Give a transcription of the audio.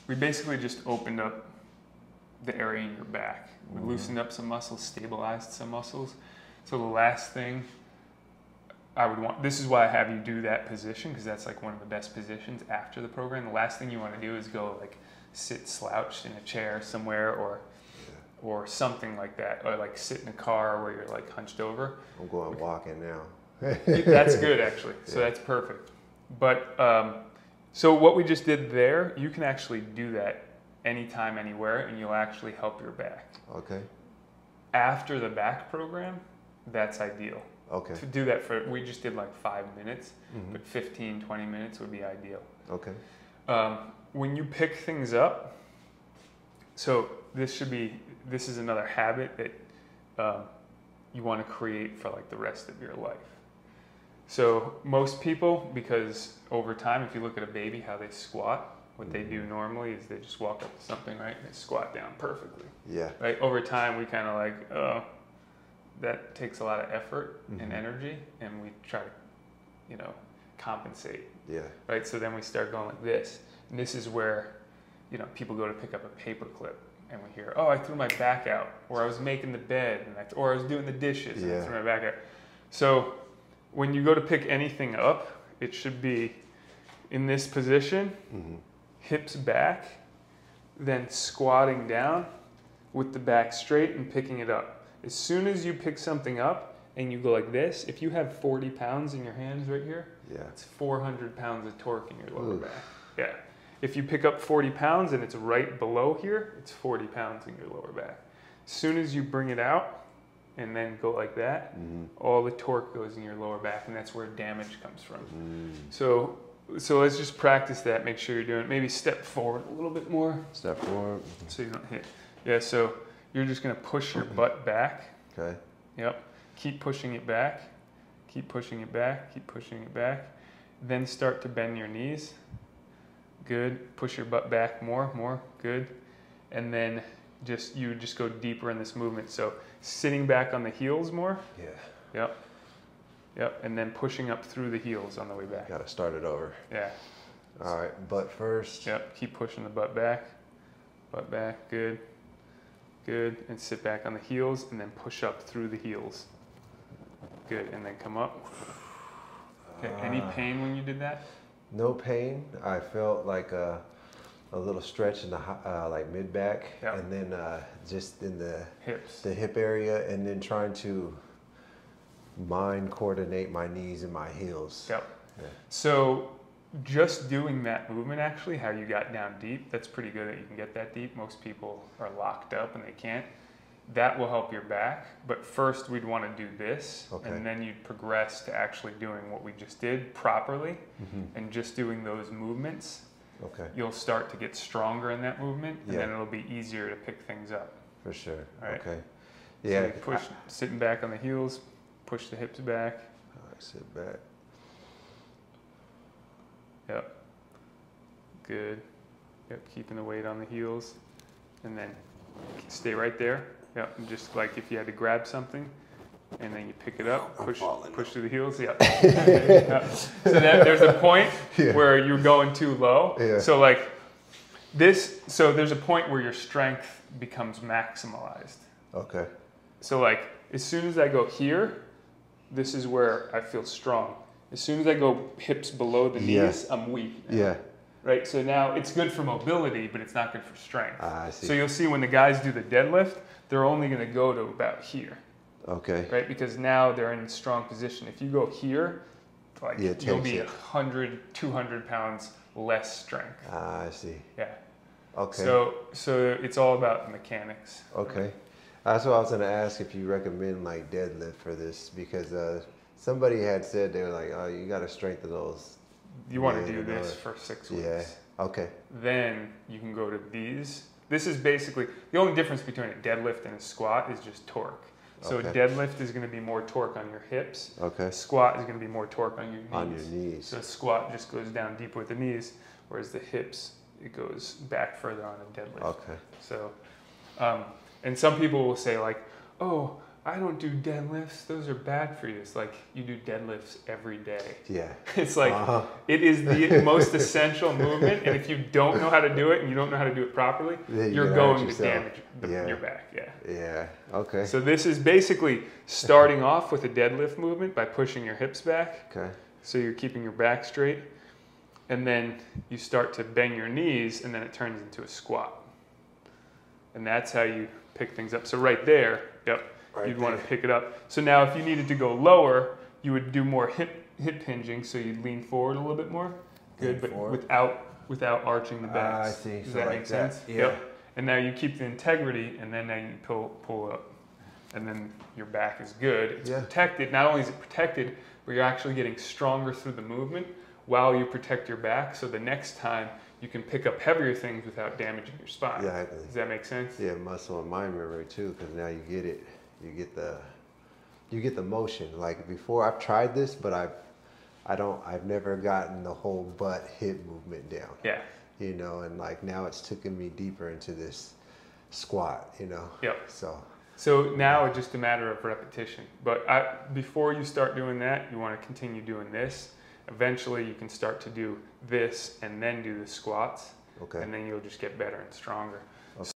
We basically just opened up the area in your back. We loosened up some muscles, stabilized some muscles. So the last thing I would want, this is why I have you do that position, because that's like one of the best positions after the program. The last thing you want to do is go like sit slouched in a chair somewhere or something like that, or like sit in a car where you're like hunched over. I'm going walking now. That's good actually, so that's perfect. But so what we just did there, you can actually do that anytime, anywhere, and you'll actually help your back. Okay. After the back program, that's ideal. Okay. To do that for, we just did like 5 minutes, but 15, 20 minutes would be ideal. Okay. When you pick things up, so this is another habit that you want to create for like the rest of your life. So most people, because over time, if you look at a baby, how they squat, what they do normally is they just walk up to something, right? They squat down perfectly. Yeah. Right. Over time, we kind of like, oh, that takes a lot of effort and energy, and we try to, compensate. Yeah. Right. So then we start going like this, and this is where, people go to pick up a paper clip, and we hear, oh, I threw my back out, or I was making the bed, or I was doing the dishes, and I threw my back out. So when you go to pick anything up, it should be in this position, hips back, then squatting down with the back straight and picking it up. As soon as you pick something up and you go like this, if you have 40 pounds in your hands right here, it's 400 pounds of torque in your lower back. Yeah. If you pick up 40 pounds and it's right below here, it's 40 pounds in your lower back. As soon as you bring it out and then go like that, all the torque goes in your lower back, and that's where damage comes from. So let's just practice that. Make sure you're doing it. Maybe step forward a little bit more. Step forward. So you don't hit. Yeah, so you're just going to push your butt back. Okay. Yep. Keep pushing it back. Keep pushing it back. Keep pushing it back. Then start to bend your knees. Good. Push your butt back more. Good. And then you just go deeper in this movement. So sitting back on the heels more. Yeah. Yep. And then pushing up through the heels on the way back. Got to start it over. Yeah. All right. Butt first. Yep. Keep pushing the butt back. Butt back. Good. Good. And sit back on the heels and then push up through the heels. Good. And then come up. Okay. Any pain when you did that? No pain. I felt like a little stretch in the like mid back, and then just in the hips, the hip area, and then trying to mind coordinate my knees and my heels. Yep. Yeah. So just doing that movement, actually, how you got down deep, that's pretty good that you can get that deep. Most people are locked up and they can't. That will help your back. But first we'd want to do this, and then you'd progress to actually doing what we just did properly, and just doing those movements. Okay. You'll start to get stronger in that movement, and then it'll be easier to pick things up. For sure. All right. Okay. Yeah. So sitting back on the heels, push the hips back. All right, sit back. Yep. Good. Yep. Keeping the weight on the heels, and then stay right there. Yep. And just like if you had to grab something, and then you pick it up, push through the heels. Yep. Yep. So there's a point where you're going too low. Yeah. So like this. So there's a point where your strength becomes maximalized. Okay. So like as soon as I go here, this is where I feel strong. As soon as I go hips below the knees, I'm weak now. Yeah. Right? So now it's good for mobility, but it's not good for strength. I see. So you'll see when the guys do the deadlift, they're only going to go to about here. Okay. Right? Because now they're in a strong position. If you go here, like you'll be 100, 200 pounds less strength. I see. Yeah. Okay. So it's all about the mechanics. Okay. That's what I was going to ask, if you recommend like deadlift for this, because somebody had said they were like, oh, you got to strengthen those. You want to do this for 6 weeks. Yeah. Okay. Then you can go to these. This is basically, the only difference between a deadlift and a squat is just torque. So a deadlift is going to be more torque on your hips. Okay. Squat is going to be more torque on your knees. On your knees. So squat just goes down deeper with the knees, whereas the hips, it goes back further on a deadlift. Okay. So, and some people will say like, oh, I don't do deadlifts. Those are bad for you. It's like you do deadlifts every day. Yeah. It's like it is the most essential movement, and if you don't know how to do it and you don't know how to do it properly, you're going to damage your back. Yeah. Yeah. Okay. So this is basically starting off with a deadlift movement by pushing your hips back. Okay. So you're keeping your back straight, and then you start to bend your knees, and then it turns into a squat. And that's how you pick things up. So right there, yep. You'd want to pick it up. So now if you needed to go lower, you would do more hip hinging, so you'd lean forward a little bit more. Good, but without arching the back. I see. Does that make sense? Yeah. Yep. And now you keep the integrity, and then now you pull up. And then your back is good. It's protected. Not only is it protected, but you're actually getting stronger through the movement while you protect your back. So the next time you can pick up heavier things without damaging your spine. Exactly. Does that make sense? Yeah, muscle and mind memory too, because now you get it. You get the motion. Like before, I've tried this, but I've never gotten the whole butt hip movement down. Yeah. You know, and like now it's taken me deeper into this squat. You know. Yep. So now it's just a matter of repetition. But before you start doing that, you want to continue doing this. Eventually, you can start to do this and then do the squats. Okay. And then you'll just get better and stronger.